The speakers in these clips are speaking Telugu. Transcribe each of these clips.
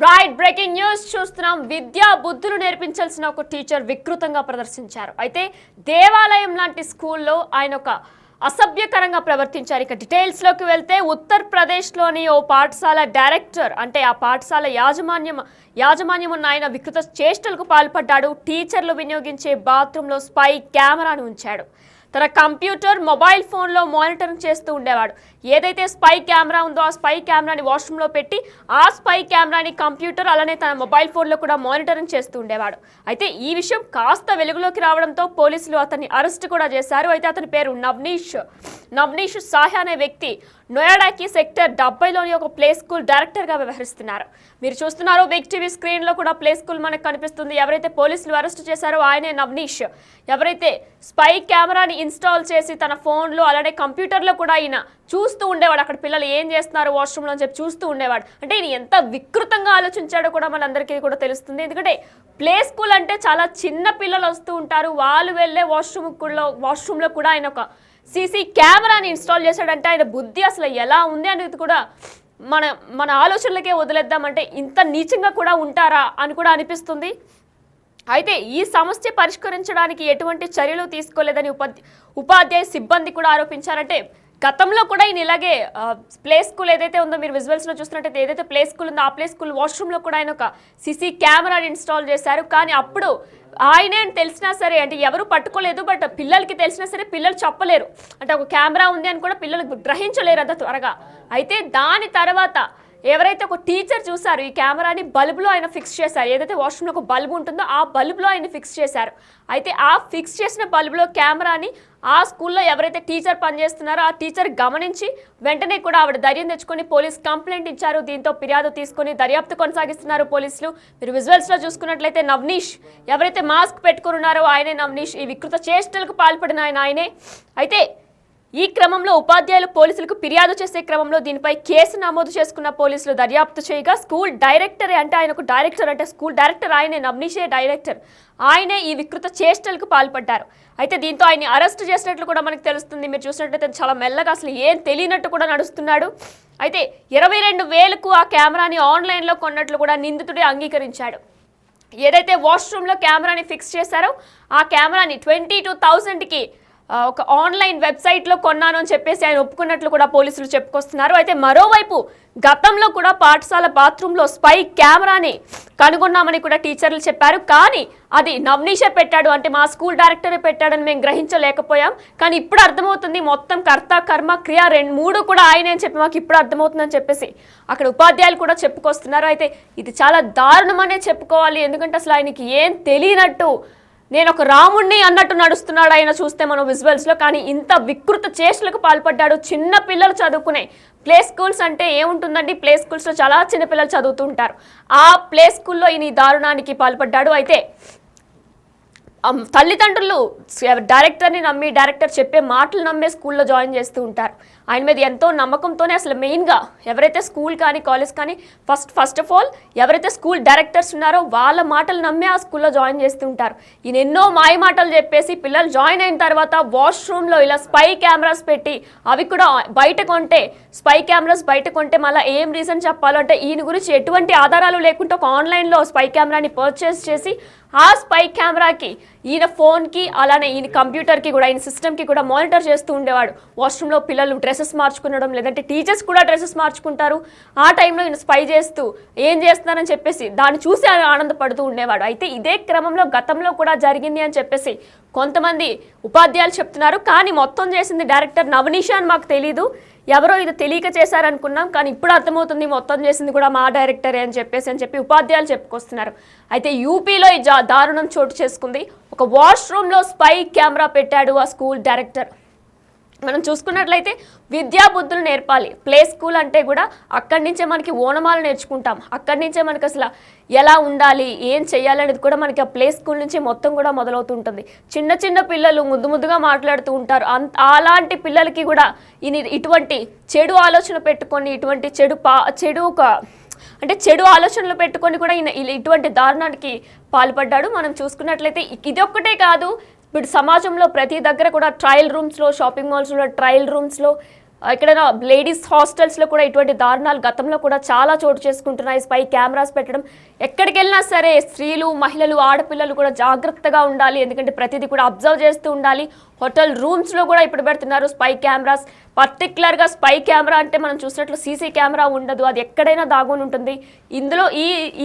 రైట్ బ్రేకింగ్ న్యూస్ చూస్తున్నాం. విద్యా బుద్ధులు నేర్పించాల్సిన ఒక టీచర్ వికృతంగా ప్రదర్శించారు. అయితే దేవాలయం లాంటి స్కూల్లో ఆయన ఒక అసభ్యకరంగా ప్రవర్తించారు. ఇక డీటెయిల్స్ లోకి వెళ్తే ఉత్తరప్రదేశ్లోని ఓ పాఠశాల డైరెక్టర్ అంటే ఆ పాఠశాల యాజమాన్యం ఉన్న ఆయన వికృత చేష్టలకు పాల్పడ్డాడు. టీచర్లు వినియోగించే బాత్రూంలో స్పై కెమెరాను ఉంచాడు. తన కంప్యూటర్ మొబైల్ ఫోన్లో మానిటరింగ్ చేస్తూ ఉండేవాడు. ఏదైతే స్పై కెమెరా ఉందో ఆ స్పై కెమెరాని వాష్రూమ్లో పెట్టి ఆ స్పై కెమెరాని కంప్యూటర్ అలానే తన మొబైల్ ఫోన్లో కూడా మానిటరింగ్ చేస్తూ ఉండేవాడు. అయితే ఈ విషయం కాస్త వెలుగులోకి రావడంతో పోలీసులు అతన్ని అరెస్ట్ కూడా చేశారు. అయితే అతని పేరు నవ్నీష్ సాహా అనే వ్యక్తి నోయిడాకి సెక్టర్ 70లోని ఒక ప్లే స్కూల్ డైరెక్టర్గా వ్యవహరిస్తున్నారు. మీరు చూస్తున్నారు బిగ్ టీవీ స్క్రీన్లో కూడా ప్లే స్కూల్ మనకు కనిపిస్తుంది. ఎవరైతే పోలీసులు అరెస్ట్ చేశారో ఆయనే నవ్నీష్. ఎవరైతే స్పై కెమెరాని ఇన్స్టాల్ చేసి తన ఫోన్లో అలానే కంప్యూటర్లో కూడా ఈయన చూస్తూ ఉండేవాడు. అక్కడ పిల్లలు ఏం చేస్తున్నారు వాష్రూమ్లో అని చెప్పి చూస్తూ ఉండేవాడు. అంటే ఈయన ఎంత వికృతంగా ఆలోచించాడో కూడా మనందరికీ కూడా తెలుస్తుంది. ఎందుకంటే ప్లే స్కూల్ అంటే చాలా చిన్న పిల్లలు వస్తూ ఉంటారు. వాళ్ళు వెళ్ళే వాష్రూమ్లో కూడా ఆయన ఒక సీసీ కెమెరాని ఇన్స్టాల్ చేశాడంటే ఆయన బుద్ధి అసలు ఎలా ఉంది అనేది కూడా మన ఆలోచనలకే వదిలేద్దామంటే ఇంత నీచంగా కూడా ఉంటారా అని కూడా అనిపిస్తుంది. అయితే ఈ సమస్య పరిష్కరించడానికి ఎటువంటి చర్యలు తీసుకోలేదని ఉపాధ్యాయ సిబ్బంది కూడా ఆరోపించారంటే గతంలో కూడా ఈయన ఇలాగే ప్లే స్కూల్ ఏదైతే ఉందో మీరు విజువల్స్లో చూస్తున్నట్టయితే ఏదైతే ప్లే స్కూల్ ఉందో ఆ ప్లే స్కూల్ వాష్రూమ్లో కూడా ఆయన ఒక సీసీ కెమెరాని ఇన్స్టాల్ చేశారు. కానీ అప్పుడు ఆయనే అని తెలిసినా సరే అంటే ఎవరు పట్టుకోలేదు. బట్ పిల్లలకి తెలిసినా సరే పిల్లలు చెప్పలేరు. అంటే ఒక కెమెరా ఉంది అని కూడా పిల్లలు గ్రహించలేరు అంత త్వరగా. అయితే దాని తర్వాత ఎవరైతే ఒక టీచర్ చూసారు ఈ కెమెరాని బల్బులో ఆయన ఫిక్స్ చేశారు. ఏదైతే వాష్రూమ్లో ఒక బల్బు ఉంటుందో ఆ బల్బులో ఆయన ఫిక్స్ చేశారు. అయితే ఆ ఫిక్స్ చేసిన బల్బులో కెమెరాని ఆ స్కూల్లో ఎవరైతే టీచర్ పనిచేస్తున్నారో ఆ టీచర్ గమనించి వెంటనే కూడా ఆవిడ ధైర్యం తెచ్చుకొని పోలీస్ కంప్లైంట్ ఇచ్చారు. దీంతో ఫిర్యాదు తీసుకొని దర్యాప్తు కొనసాగిస్తున్నారు పోలీసులు. మీరు విజువల్స్లో చూసుకున్నట్లయితే నవ్నీష్ ఎవరైతే మాస్క్ పెట్టుకుని ఉన్నారో ఆయనే నవ్నీష్. ఈ వికృత చేష్టలకు పాల్పడిన ఆయనే. అయితే ఈ క్రమంలో ఉపాధ్యాయులు పోలీసులకు ఫిర్యాదు చేసే క్రమంలో దీనిపై కేసు నమోదు చేసుకున్న పోలీసులు దర్యాప్తు చేయగా స్కూల్ డైరెక్టరే అంటే ఆయనకు డైరెక్టర్ అంటే స్కూల్ డైరెక్టర్ ఆయనే నవ్నీషే డైరెక్టర్. ఆయనే ఈ వికృత చేష్టలకు పాల్పడ్డారు. అయితే దీంతో ఆయన్ని అరెస్ట్ చేసినట్లు కూడా మనకు తెలుస్తుంది. మీరు చూసినట్లయితే చాలా మెల్లగా అసలు ఏం తెలియనట్టు కూడా నడుస్తున్నాడు. అయితే 22,000కు ఆ కెమెరాని ఆన్లైన్లో కొన్నట్లు కూడా నిందితుడే అంగీకరించాడు. ఏదైతే వాష్రూమ్లో కెమెరాని ఫిక్స్ చేశారో ఆ కెమెరాని 22,000కి ఒక ఆన్లైన్ వెబ్సైట్లో కొన్నాను అని చెప్పేసి ఆయన ఒప్పుకున్నట్లు కూడా పోలీసులు చెప్పుకొస్తున్నారు. అయితే మరోవైపు గతంలో కూడా పాఠశాల బాత్రూంలో స్పై కెమెరాని కనుగొన్నామని కూడా టీచర్లు చెప్పారు. కానీ అది నవ్నీషే పెట్టాడు అంటే మా స్కూల్ డైరెక్టరే పెట్టాడని మేము గ్రహించలేకపోయాం. కానీ ఇప్పుడు అర్థమవుతుంది మొత్తం కర్త కర్మ క్రియ 2-3 కూడా ఆయనే అని చెప్పి మాకు ఇప్పుడు అర్థమవుతుందని చెప్పేసి అక్కడ ఉపాధ్యాయులు కూడా చెప్పుకొస్తున్నారు. అయితే ఇది చాలా దారుణమనే చెప్పుకోవాలి. ఎందుకంటే అసలు ఆయనకి ఏం తెలియనట్టు నేను ఒక రాముణ్ణి అన్నట్టు నడుస్తున్నాడు ఆయన చూస్తే మనం విజువల్స్లో. కానీ ఇంత వికృత చేష్టలకు పాల్పడ్డాడు. చిన్న పిల్లలు చదువుకునే ప్లే స్కూల్స్ అంటే ఏముంటుందండి, ప్లే స్కూల్స్లో చాలా చిన్న పిల్లలు చదువుతూ ఉంటారు. ఆ ప్లే స్కూల్లో ఈయన దారుణానికి పాల్పడ్డాడు. అయితే తల్లిదండ్రులు డైరెక్టర్ని నమ్మి డైరెక్టర్ చెప్పే మాటలు నమ్మే స్కూల్లో జాయిన్ చేస్తూ ఉంటారు. ఆయన మీద ఎంతో నమ్మకంతోనే అసలు మెయిన్గా ఎవరైతే స్కూల్ కానీ కాలేజ్ కానీ ఫస్ట్ ఆఫ్ ఆల్ ఎవరైతే స్కూల్ డైరెక్టర్స్ ఉన్నారో వాళ్ళ మాటలు నమ్మి ఆ స్కూల్లో జాయిన్ చేస్తూ ఉంటారు. ఈయన ఎన్నో మాయ మాటలు చెప్పేసి పిల్లలు జాయిన్ అయిన తర్వాత వాష్రూమ్లో ఇలా స్పై కెమెరాస్ పెట్టి అవి కూడా స్పై కెమెరాస్ బయట కొంటే మళ్ళీ ఏం రీజన్ చెప్పాలో అంటే ఈయన గురించి ఎటువంటి ఆధారాలు లేకుండా ఒక ఆన్లైన్లో స్పై కెమెరాని పర్చేస్ చేసి ఆ స్పై కెమెరాకి ఈయన ఫోన్కి అలానే ఈయన కంప్యూటర్కి కూడా ఈయన సిస్టమ్కి కూడా మానిటర్ చేస్తూ ఉండేవాడు. వాష్రూమ్లో పిల్లలు డ్రెస్సెస్ మార్చుకునడం లేదంటే టీచర్స్ కూడా డ్రెస్సెస్ మార్చుకుంటారు. ఆ టైంలో ఈయన స్పై చేస్తూ ఏం చేస్తున్నారని చెప్పేసి దాన్ని చూసి ఆయన ఆనందపడుతూ ఉండేవాడు. అయితే ఇదే క్రమంలో గతంలో కూడా జరిగింది అని చెప్పేసి కొంతమంది ఉపాధ్యాయులు చెప్తున్నారు. కానీ మొత్తం చేసింది డైరెక్టర్ నవ్నీష్ అని మాకు తెలీదు, ఎవరో ఇది తెలియక చేశారనుకున్నాం. కానీ ఇప్పుడు అర్థమవుతుంది మొత్తం చేసింది కూడా మా డైరెక్టరే అని చెప్పి ఉపాధ్యాయులు చెప్పుకొస్తున్నారు. అయితే యూపీలో ఈ దారుణం చోటు చేసుకుంది. ఒక వాష్రూమ్లో స్పై కెమెరా పెట్టాడు ఆ స్కూల్ డైరెక్టర్. మనం చూసుకున్నట్లయితే విద్యా బుద్ధులు నేర్పాలి. ప్లే స్కూల్ అంటే కూడా అక్కడి నుంచే మనకి ఓనమాలు నేర్చుకుంటాం. అక్కడి నుంచే మనకి అసలు ఎలా ఉండాలి ఏం చేయాలనేది కూడా మనకి ఆ ప్లే స్కూల్ నుంచి మొత్తం కూడా మొదలవుతుంటుంది. చిన్న చిన్న పిల్లలు ముద్దుగా మాట్లాడుతూ ఉంటారు. అలాంటి పిల్లలకి కూడా ఇటువంటి చెడు ఆలోచన పెట్టుకొని ఇటువంటి చెడు ఆలోచనలు పెట్టుకొని కూడా ఇటువంటి దారుణానికి పాల్పడ్డాడు. మనం చూసుకున్నట్లయితే ఇదొక్కటే కాదు, ఇప్పుడు సమాజంలో ప్రతి దగ్గర కూడా ట్రయల్ రూమ్స్లో షాపింగ్ మాల్స్లో ట్రయల్ రూమ్స్లో ఎక్కడైనా లేడీస్ హాస్టల్స్లో కూడా ఇటువంటి దారుణాలు గతంలో కూడా చాలా చోటు చేసుకుంటున్నాయి. స్పై కెమెరాస్ పెట్టడం, ఎక్కడికి వెళ్ళినా సరే స్త్రీలు, మహిళలు, ఆడపిల్లలు కూడా జాగ్రత్తగా ఉండాలి. ఎందుకంటే ప్రతిదీ కూడా అబ్జర్వ్ చేస్తూ ఉండాలి. హోటల్ రూమ్స్లో కూడా ఇప్పుడు పెడుతున్నారు స్పై కెమెరాస్. పర్టికులర్గా స్పై కెమెరా అంటే మనం చూసినట్లు సీసీ కెమెరా ఉండదు, అది ఎక్కడైనా దాగుని ఉంటుంది. ఇందులో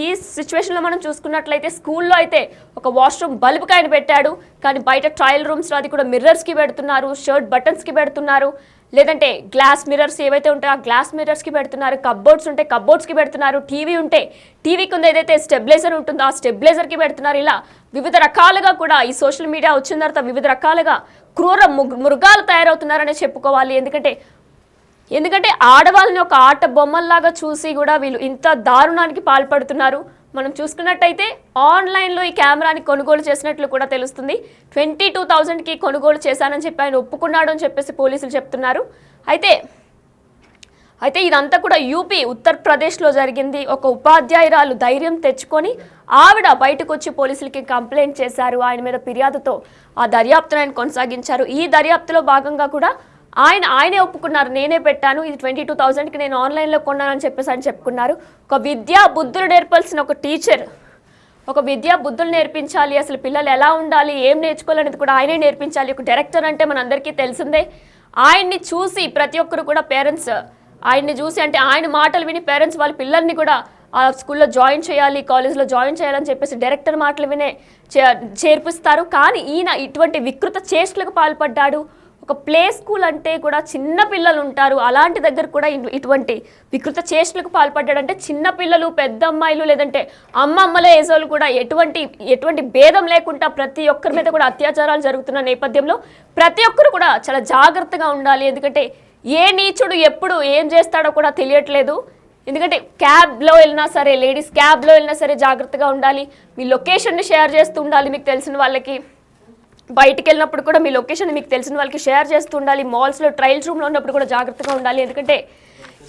ఈ సిచ్యువేషన్లో మనం చూసుకున్నట్లయితే స్కూల్లో అయితే ఒక వాష్రూమ్ బల్బుకి ఆయన పెట్టాడు, కానీ బయట ట్రయల్ రూమ్స్లో అది కూడా మిర్రర్స్కి పెడుతున్నారు, షర్ట్ బటన్స్కి పెడుతున్నారు, లేదంటే గ్లాస్ మిర్రర్స్ ఏవైతే ఉంటాయో ఆ గ్లాస్ మిర్రర్స్కి పెడుతున్నారు, కప్బోర్డ్స్ ఉంటే కప్బోర్డ్స్కి పెడుతున్నారు, టీవీ ఉంటే టీవీకి ఉంది ఏదైతే స్టెబిలైజర్ ఉంటుందో ఆ స్టెబిలైజర్కి పెడుతున్నారు. ఇలా వివిధ రకాలుగా కూడా ఈ సోషల్ మీడియా వచ్చిన తర్వాత వివిధ రకాలుగా క్రూర మృగాలు తయారవుతున్నారనే చెప్పుకోవాలి. ఎందుకంటే ఆడవాళ్ళని ఒక ఆట బొమ్మల్లాగా చూసి కూడా వీళ్ళు ఇంత దారుణానికి పాల్పడుతున్నారు. మనం చూసుకున్నట్టయితే ఆన్లైన్లో ఈ కెమెరాని కొనుగోలు చేసినట్లు కూడా తెలుస్తుంది. 22,000కి కొనుగోలు చేశానని చెప్పి ఆయన ఒప్పుకున్నాడు అని చెప్పేసి పోలీసులు చెప్తున్నారు. అయితే ఇదంతా కూడా యూపీ ఉత్తరప్రదేశ్లో జరిగింది. ఒక ఉపాధ్యాయురాలు ధైర్యం తెచ్చుకొని ఆవిడ బయటకు వచ్చి పోలీసులకి కంప్లైంట్ చేశారు. ఆయన మీద ఫిర్యాదుతో ఆ దర్యాప్తును ఆయన కొనసాగించారు. ఈ దర్యాప్తులో భాగంగా కూడా ఆయనే ఒప్పుకున్నారు, నేనే పెట్టాను, ఇది 22,000కి నేను ఆన్లైన్లో కొన్నానని చెప్పేసి ఆయన చెప్పుకున్నారు. ఒక విద్యా బుద్ధులు నేర్పాల్సిన ఒక టీచర్, ఒక విద్యా బుద్ధులు నేర్పించాలి, అసలు పిల్లలు ఎలా ఉండాలి, ఏం నేర్చుకోవాలనేది కూడా ఆయనే నేర్పించాలి. ఒక డైరెక్టర్ అంటే మనందరికీ తెలిసిందే. ఆయన్ని చూసి ప్రతి ఒక్కరు కూడా పేరెంట్స్ ఆయన్ని చూసి, అంటే ఆయన మాటలు విని పేరెంట్స్ వాళ్ళ పిల్లల్ని కూడా ఆ స్కూల్లో జాయిన్ చేయాలి, కాలేజ్లో జాయిన్ చేయాలని చెప్పేసి డైరెక్టర్ మాటలు వినే చేర్పిస్తారు. కానీ ఈయన ఇటువంటి వికృత చేష్టలకు పాల్పడ్డాడు. ఒక ప్లే స్కూల్ అంటే కూడా చిన్న పిల్లలు ఉంటారు, అలాంటి దగ్గర కూడా ఇటువంటి వికృత చేష్టలకు పాల్పడ్డాడంటే చిన్న పిల్లలు, పెద్ద అమ్మాయిలు, లేదంటే అమ్మమ్మల ఏజోలు కూడా ఎటువంటి భేదం లేకుండా ప్రతి ఒక్కరి మీద కూడా అత్యాచారాలు జరుగుతున్న నేపథ్యంలో ప్రతి ఒక్కరు కూడా చాలా జాగ్రత్తగా ఉండాలి. ఎందుకంటే ఏ నీచుడు ఎప్పుడు ఏం చేస్తాడో కూడా తెలియట్లేదు. ఎందుకంటే క్యాబ్లో వెళ్ళినా సరే, లేడీస్ క్యాబ్లో వెళ్ళినా సరే జాగ్రత్తగా ఉండాలి. మీ లొకేషన్ని షేర్ చేస్తూ ఉండాలి మీకు తెలిసిన వాళ్ళకి. బయటికి వెళ్ళినప్పుడు కూడా మీ లొకేషన్ మీకు తెలిసిన వాళ్ళకి షేర్ చేస్తూ ఉండాలి. మాల్స్లో ట్రయల్స్ రూమ్లో ఉన్నప్పుడు కూడా జాగ్రత్తగా ఉండాలి. ఎందుకంటే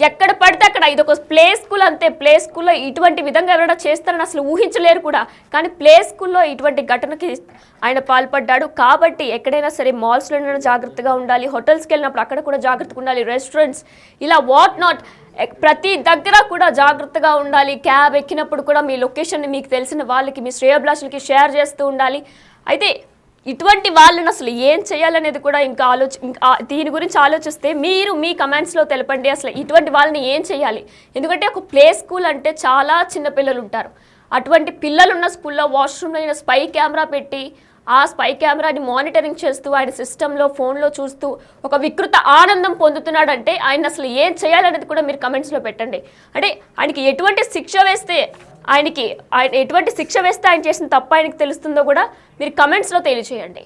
ఎక్కడ పడితే అక్కడ, ఇది ఒక ప్లే స్కూల్ అంతే. ప్లే స్కూల్లో ఇటువంటి విధంగా ఎవరైనా చేస్తారని అసలు ఊహించలేరు కూడా. కానీ ప్లే స్కూల్లో ఇటువంటి ఘటనకి ఆయన పాల్పడ్డాడు. కాబట్టి ఎక్కడైనా సరే మాల్స్లో జాగ్రత్తగా ఉండాలి, హోటల్స్కి వెళ్ళినప్పుడు అక్కడ కూడా జాగ్రత్తగా ఉండాలి, రెస్టారెంట్స్, ఇలా వాట్ నాట్ ప్రతి దగ్గర కూడా జాగ్రత్తగా ఉండాలి. క్యాబ్ ఎక్కినప్పుడు కూడా మీ లొకేషన్ని మీకు తెలిసిన వాళ్ళకి, మీ శ్రేయోభిలాషులకి షేర్ చేస్తూ ఉండాలి. అయితే ఇటువంటి వాళ్ళని అసలు ఏం చేయాలనేది కూడా ఇంకా దీని గురించి ఆలోచిస్తే మీరు మీ కమెంట్స్లో తెలపండి. అసలు ఇటువంటి వాళ్ళని ఏం చేయాలి? ఎందుకంటే ఒక ప్లే స్కూల్ అంటే చాలా చిన్న పిల్లలు ఉంటారు. అటువంటి పిల్లలు ఉన్న స్కూల్లో వాష్రూమ్లో అయినా స్పై కెమెరా పెట్టి ఆ స్పై కెమెరాని మానిటరింగ్ చేస్తూ ఆయన సిస్టంలో, ఫోన్లో చూస్తూ ఒక వికృత ఆనందం పొందుతున్నాడంటే ఆయన అసలు ఏం చేయాలనేది కూడా మీరు కమెంట్స్లో పెట్టండి. అంటే ఆయనకి ఎటువంటి శిక్ష వేస్తే ఆయన ఎటువంటి శిక్ష వేస్తే ఆయన చేసిన తప్పు ఆయనకి తెలుస్తుందో కూడా మీరు కమెంట్స్లో తెలియజేయండి.